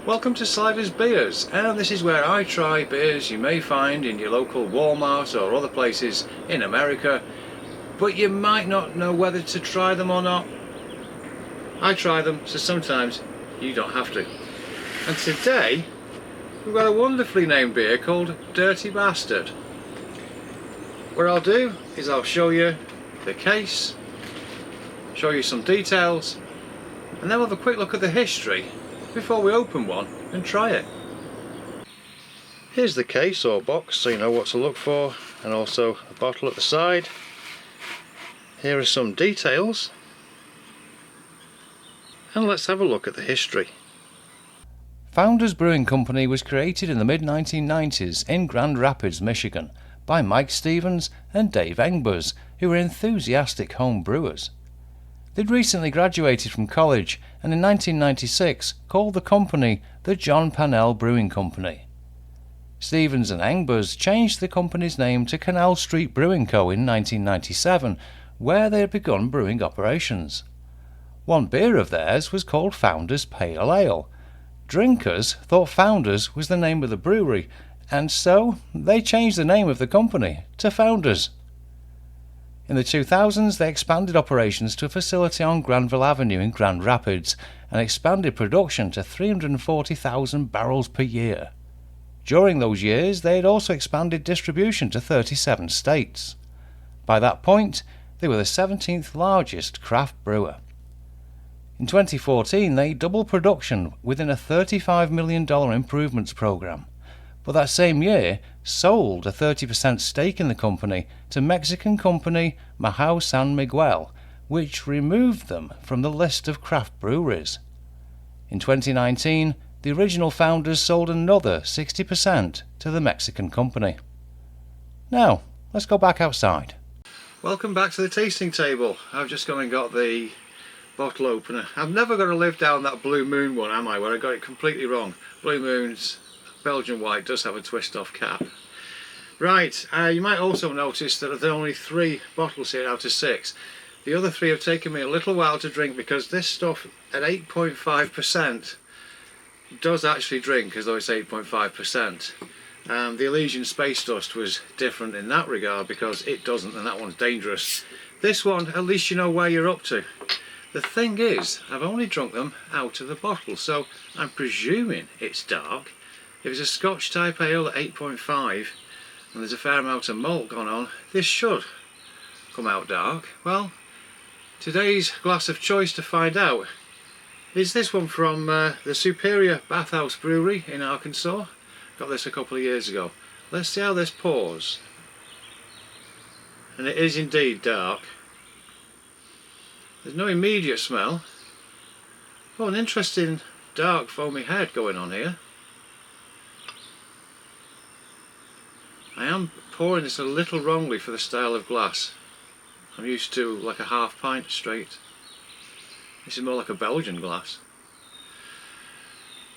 Welcome to Sliders Beers, and this is where I try beers you may find in your local Walmart or other places in America, but you might not know whether to try them or not. I try them, so sometimes you don't have to. And today we've got a wonderfully named beer called Dirty Bastard. What I'll do is I'll show you the case, show you some details, and then we'll have a quick look at the history before we open one and try it. Here's the case or box so you know what to look for, and also a bottle at the side. Here are some details, and let's have a look at the history. Founders Brewing Company was created in the mid-1990s in Grand Rapids, Michigan by Mike Stevens and Dave Engbers, who were enthusiastic home brewers. They'd recently graduated from college and in 1996 called the company the John Pannell Brewing Company. Stevens and Engbers changed the company's name to Canal Street Brewing Co. in 1997, where they had begun brewing operations. One beer of theirs was called Founders Pale Ale. Drinkers thought Founders was the name of the brewery, and so they changed the name of the company to Founders. In the 2000s, they expanded operations to a facility on Granville Avenue in Grand Rapids and expanded production to 340,000 barrels per year. During those years, they had also expanded distribution to 37 states. By that point, they were the 17th largest craft brewer. In 2014, they doubled production within a $35 million improvements program, but that same year sold a 30% stake in the company to Mexican company Majau San Miguel, which removed them from the list of craft breweries. In 2019, the original founders sold another 60% to the Mexican company. Now, let's go back outside. Welcome back to the tasting table. I've just gone and got the bottle opener. I'm never going to live down that Blue Moon one, am I, where I got it completely wrong. Blue Moon's Belgian white does have a twist off cap. Right, you might also notice that there are only 3 bottles here out of 6. The other 3 have taken me a little while to drink because this stuff at 8.5% does actually drink as though it's 8.5%. The Elysian Space Dust was different in that regard because it doesn't, and that one's dangerous. This one, at least you know where you're up to. The thing is, I've only drunk them out of the bottle, so I'm presuming it's dark. If it's a Scotch type ale at 8.5 and there's a fair amount of malt gone on, this should come out dark. Well, today's glass of choice to find out is this one from the Superior Bathhouse Brewery in Arkansas. Got this a couple of years ago. Let's see how this pours. And it is indeed dark. There's no immediate smell. Oh, an interesting dark foamy head going on here. I am pouring this a little wrongly for the style of glass. I'm used to like a half pint straight. This is more like a Belgian glass.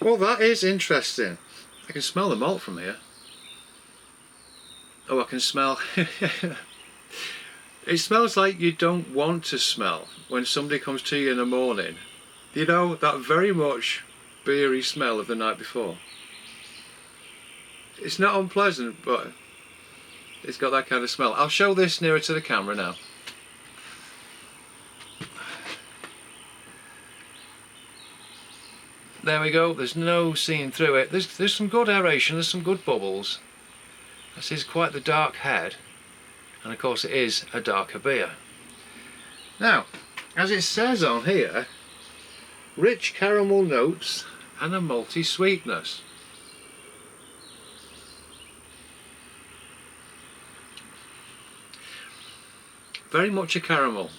Well, that is interesting. I can smell the malt from here. Oh, I can smell... It smells like you don't want to smell when somebody comes to you in the morning. You know, that very much beery smell of the night before. It's not unpleasant, but it's got that kind of smell. I'll show this nearer to the camera now. There we go, there's no seeing through it. There's some good aeration, there's some good bubbles. This is quite the dark head, and of course it is a darker beer. Now, as it says on here, rich caramel notes and a malty sweetness. Very much a caramel,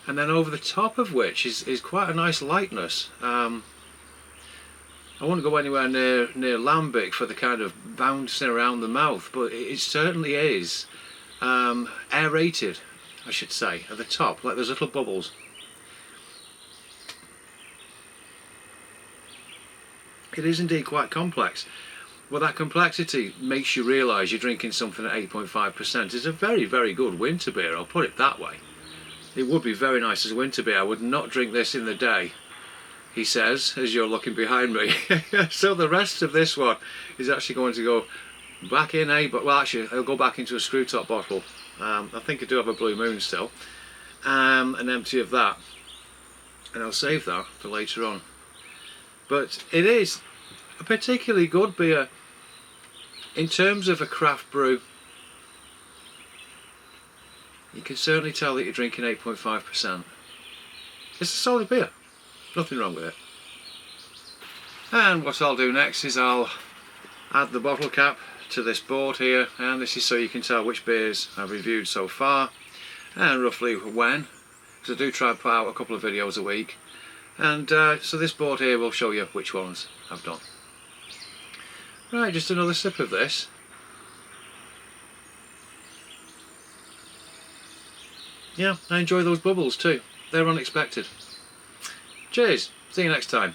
and then over the top of which is quite a nice lightness. I won't go anywhere near lambic for the kind of bouncing around the mouth, but it certainly is aerated, I should say, at the top, like those little bubbles. It is indeed quite complex. Well, that complexity makes you realise you're drinking something at 8.5%. It's a very, very good winter beer, I'll put it that way. It would be very nice as a winter beer. I would not drink this in the day. he says, as you're looking behind me. So the rest of this one is actually going to go back in but well, actually it'll go back into a screw top bottle. I think I do have a Blue Moon still, an empty of that, and I'll save that for later on. But it is a particularly good beer in terms of a craft brew. You can certainly tell that you're drinking 8.5%. It's a solid beer, nothing wrong with it. And what I'll do next is I'll add the bottle cap to this board here, and this is so you can tell which beers I've reviewed so far and roughly when, because I do try and put out a couple of videos a week, and so this board here will show you which ones I've done. Right, just another sip of this. Yeah, I enjoy those bubbles too, they're unexpected. Cheers, see you next time.